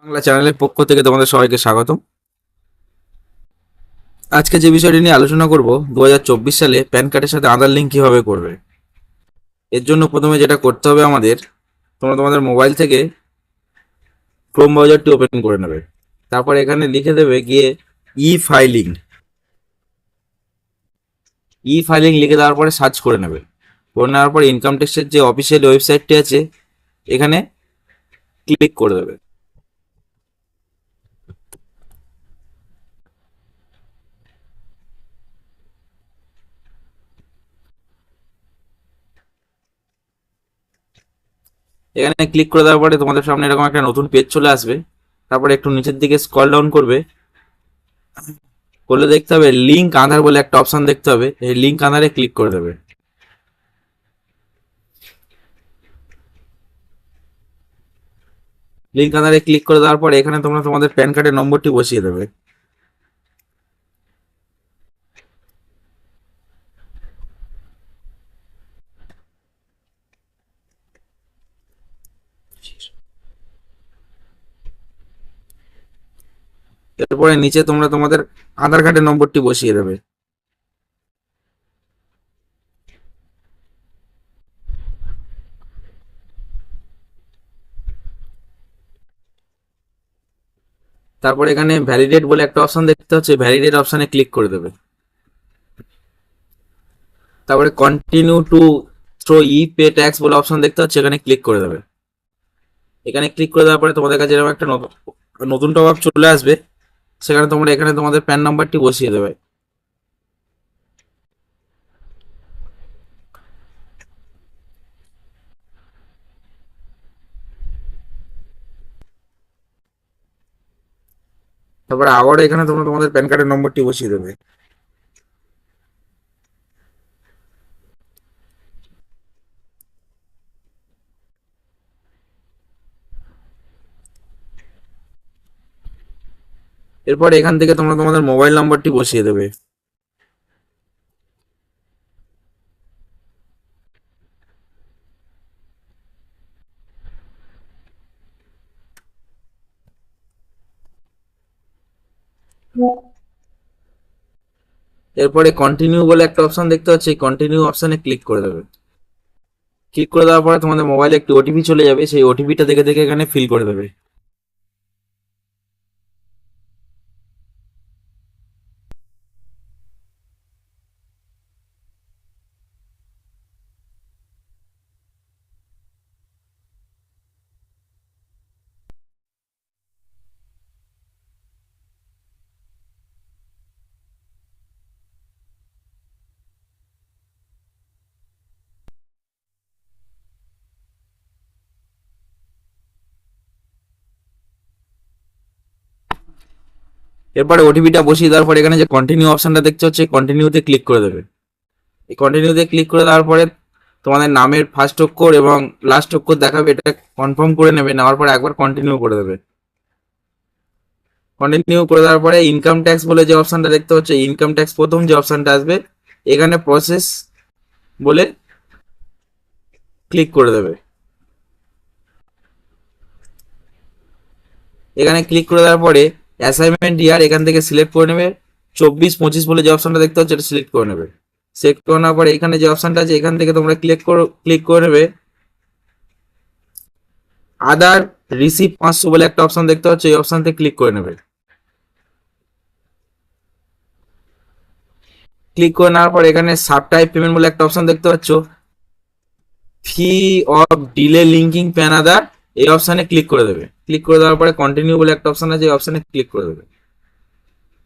বাংলা চ্যানেলের পক্ষ থেকে তোমাদের সবাইকে স্বাগতম। আজকে যে বিষয়টি নিয়ে আলোচনা করব, 2024 সালে প্যান কার্ডের সাথে আধার লিঙ্ক কিভাবে করবে। এর জন্য প্রথমে যেটা করতে হবে আমাদের, তোমরা তোমাদের মোবাইল থেকে ক্রোম ব্রাউজারটি ওপেন করে নেবে। তারপর এখানে লিখে দেবে গিয়ে ই ফাইলিং। ই ফাইলিং লিখে দেওয়ার পরে সার্চ করে নেবে। করে নেওয়ার পরে ইনকাম ট্যাক্সের যে অফিসিয়াল ওয়েবসাইটটি আছে এখানে ক্লিক করে দেবে। এখানে ক্লিক করে দেওয়ার পরে তোমাদের সামনে এরকম একটা নতুন পেজ চলে আসবে। তারপরে একটু নিচের দিকে স্ক্রল ডাউন করবে, করলে দেখতে হবে লিঙ্ক আধার বলে একটা অপশন দেখতে হবে। এই লিঙ্ক আধারে ক্লিক করে দেবে। লিঙ্ক আধারে ক্লিক করে দেওয়ার পরে এখানে তোমরা তোমাদের প্যান কার্ডের নম্বরটি বসিয়ে দেবে। এরপরে নিচে তোমরা তোমাদের আধার কার্ডের নম্বরটি বসিয়ে দেবে। তারপরে এখানে ভ্যালিডেট বলে একটা অপশন দেখতে হচ্ছে, ভ্যালিডেট অপশনে ক্লিক করে দেবে। তারপরে continue to through e pay tax বলে অপশন দেখতে হচ্ছে, এখানে ক্লিক করে দেবে। এখানে ক্লিক করে দেওয়ার পরে তোমাদের কাছে এরকম একটা নতুন টপ আপ চলে আসবে। সেখানে তোমরা এখানে তোমাদের প্যান নাম্বারটি বসিয়ে দেবে। তারপরে আবার এখানে তোমরা তোমাদের প্যান কার্ডের নম্বরটি বসিয়ে দেবে। এরপর এখান থেকে তোমরা তোমাদের মোবাইল নাম্বারটি বসিয়ে দেবে। এরপরে কন্টিনিউ বলে একটা অপশন দেখতে পাচ্ছি, কন্টিনিউ অপশনে ক্লিক করে দেবে। ক্লিক করে দেওয়ার পরে তোমাদের মোবাইলে একটি ওটিপি চলে যাবে, সেই ওটিপিটা দেখে দেখে এখানে ফিল করে দেবে। এরপরে ওটিপিটা বসিয়ে দেওয়ার পরে এখানে যে কন্টিনিউ অপশনটা দেখতে হচ্ছে, কন্টিনিউতে ক্লিক করে দেবে। এই কন্টিনিউতে ক্লিক করে দেওয়ার পরে তোমাদের নামের ফার্স্ট অক্ষর এবং লাস্ট অক্ষর দেখাবে, এটা কনফার্ম করে নেবে। নেওয়ার পরে একবার কন্টিনিউ করে দেবে। কন্টিনিউ করে দেওয়ার পরে ইনকাম ট্যাক্স বলে যে অপশনটা দেখতে হচ্ছে, ইনকাম ট্যাক্স প্রথম যে অপশনটা আসবে এখানে প্রসেস বলে ক্লিক করে দেবে। এখানে ক্লিক করে দেওয়ার পরে অ্যাসাইনমেন্ট ইয়ার এখান থেকে সিলেক্ট করে নেবে। 24-25 বলে যে অপশনটা দেখতে হচ্ছে এটা সিলেক্ট করে নেবে। সিলেক্ট করে নেওয়ার পরে এখানে যে অপশনটা আছে এখান থেকে তোমরা ক্লিক করে নেবে। আদার রিসিভ 500 বলে একটা অপশন দেখতে হচ্ছে, এই অপশন থেকে ক্লিক করে নেবে। ক্লিক করে নেওয়ার পর এখানে সাবটাইপ পেমেন্ট বলে একটা অপশন দেখতে পাচ্ছ, fee of delay linking pan আদার, এই অপশনে ক্লিক করে দেবে। ক্লিক করে দেওয়ার পরে কন্টিনিউ বলে একটা অপশন আছে, এই অপশনে ক্লিক করে দেবে।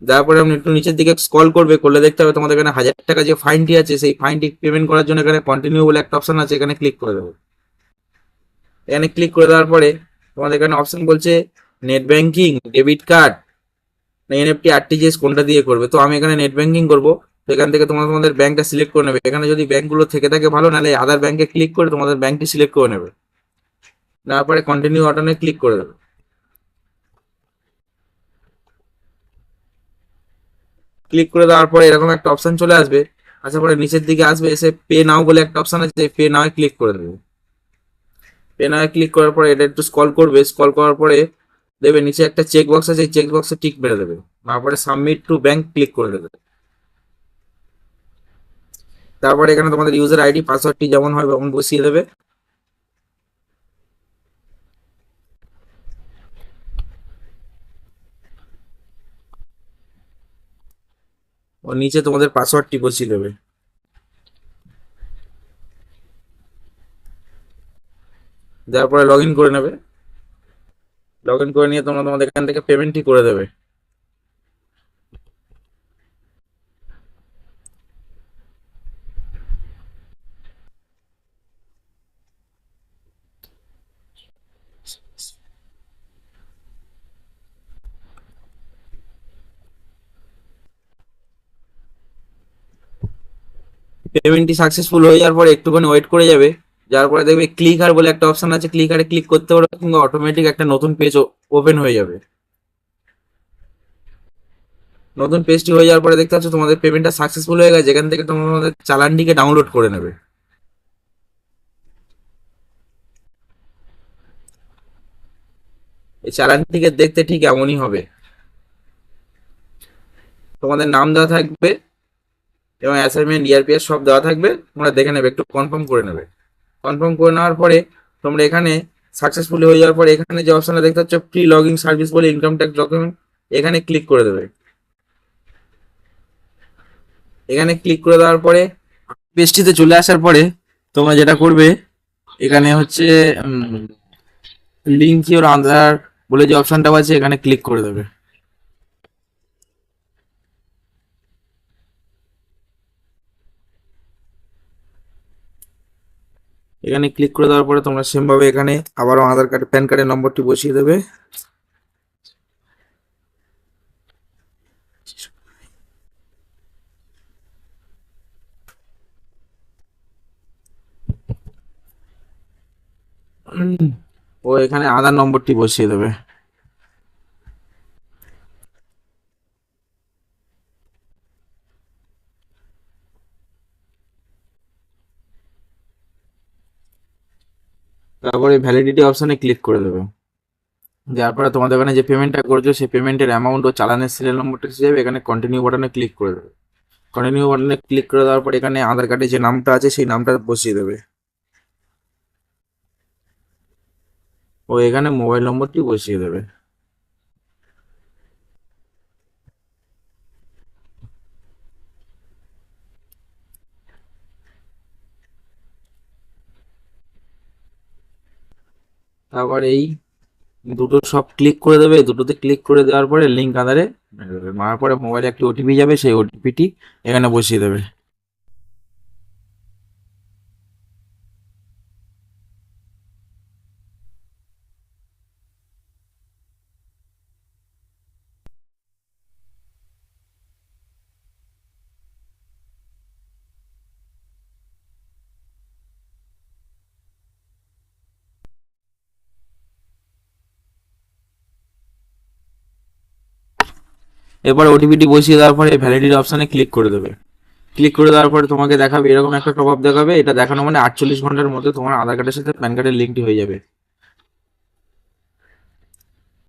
তারপরে আপনি একটু নিচের দিকে স্ক্রল করবে, করলে দেখতে হবে তোমাদের এখানে 1000 টাকা যে ফাইনটি আছে সেই ফাইনটি পেমেন্ট করার জন্য এখানে কন্টিনিউ বলে একটা অপশন আছে, এখানে ক্লিক করে দেবে। এখানে ক্লিক করে দেওয়ার পরে তোমাদের এখানে অপশন বলছে নেট ব্যাংকিং, ডেবিট কার্ড না এনএফটি আরটিজিএস কোনটা দিয়ে করবে। তো আমি এখানে নেট ব্যাংকিং করবো। তো এখান থেকে তোমরা তোমাদের ব্যাংকটা সিলেক্ট করে নেবে। এখানে যদি ব্যাংকগুলো থেকে থাকে ভালো, নাহলে আদার ব্যাংকে ক্লিক করে তোমাদের ব্যাংকটি সিলেক্ট করে নেবে। তারপরে কন্টিনিউ বাটনে ক্লিক করে দেবে। ক্লিক করে দেওয়ার পরে এরকম একটা অপশন চলে আসবে। আসার পরে নিচের দিকে আসবে, এসে পে নাও বলে একটা অপশন আছে, পে নাও ক্লিক করে দেবে। পে নাও ক্লিক করার পরে এটা একটু স্ক্রল করবে। স্ক্রল করার পরে দেবে নিচে একটা চেক বক্স আছে, এই চেক বক্সে টিক মেরে দেবে, তারপরে সাবমিট টু ব্যাংক ক্লিক করে দেবে। তারপরে এখানে তোমাদের ইউজার আইডি পাসওয়ার্ডটি যেমন হয় তেমন বসিয়ে দেবে। ও নিচে তোমাদের পাসওয়ার্ডটি বসিয়ে দেবে। দেওয়ার পরে লগ ইন করে নেবে। লগ ইন করে নিয়ে তোমরা তোমাদের এখান থেকে পেমেন্টটি করে দেবে। পেমেন্টটি সাকসেসফুল হয়ে যাওয়ার পরে একটুখানি ওয়েট করে যাবে, যার পরে দেখবে ক্লিকার বলে একটা অপশন আছে, ক্লিকারে ক্লিক করতে পারো কিংবা অটোমেটিক একটা নতুন পেজ ওপেন হয়ে যাবে। নতুন পেজটি হয়ে যাওয়ার পরে দেখতে পাচ্ছ তোমাদের পেমেন্টটা সাকসেসফুল হয়ে গেছে, এখান থেকে তোমাদের চালানটিকে ডাউনলোড করে নেবে। এই চালানটিকে দেখতে ঠিক এমনই হবে, তোমাদের নাম দেওয়া থাকবে এবং অ্যাসাইনমেন্ট ইআরপিএস সব দেওয়া থাকবে, তোমরা দেখে নেবে, একটু কনফার্ম করে নেবে। কনফার্ম করে নেওয়ার পরে তোমরা এখানে সাকসেসফুলি হয়ে যাওয়ার পরে এখানে যে অপশনটা দেখতে পাচ্ছ প্রি লগইন সার্ভিস বলে ইনকাম ট্যাক্স ডকুমেন্ট, এখানে ক্লিক করে দেবে। এখানে ক্লিক করে দেওয়ার পরে পেজটিতে চলে আসার পরে তোমরা যেটা করবে এখানে হচ্ছে লিঙ্ক ইওর আধার বলে যে অপশনটা আছে এখানে ক্লিক করে দেবে। এখানে ক্লিক করে দেওয়ার পরে তোমরা সেম ভাবে এখানে আবারও আধার কার্ড প্যান কার্ডের নম্বরটি বসিয়ে দেবে। ও এখানে আধার নম্বরটি বসিয়ে দেবে। তারপরে ভ্যালিডিটি অপশনে ক্লিক করে দেবে। যার পরে তোমাদের ওখানে যে পেমেন্টটা করছো সেই পেমেন্টের অ্যামাউন্ট ও চালানের সিরিয়াল নম্বরটা হিসেবে এখানে কন্টিনিউ বাটনে ক্লিক করে দেবে। কন্টিনিউ বাটনে ক্লিক করে দেওয়ার পর এখানে আধার কার্ডে যে নামটা আছে সেই নামটা বসিয়ে দেবে। ও এখানে মোবাইল নম্বরটি বসিয়ে দেবে। তারপর এই দুটো সব ক্লিক করে দেবে, দুটোতে ক্লিক করে দেওয়ার পরে লিঙ্ক আধারে মারার পরে মোবাইলে একটি ওটিপি যাবে, সেই ওটিপিটি এখানে বসিয়ে দেবে। এরপর ওটিপিটি বসিয়ে দেওয়ার পরে ভ্যালিডিটি অপশনে ক্লিক করে দেবে। ক্লিক করে দেওয়ার পরে তোমাকে দেখাবে এরকম একটা টপ আপ দেখাবে, এটা দেখানো মানে 48 ঘন্টার মধ্যে তোমার আধার কার্ডের সাথে প্যান কার্ডের লিঙ্কটি হয়ে যাবে।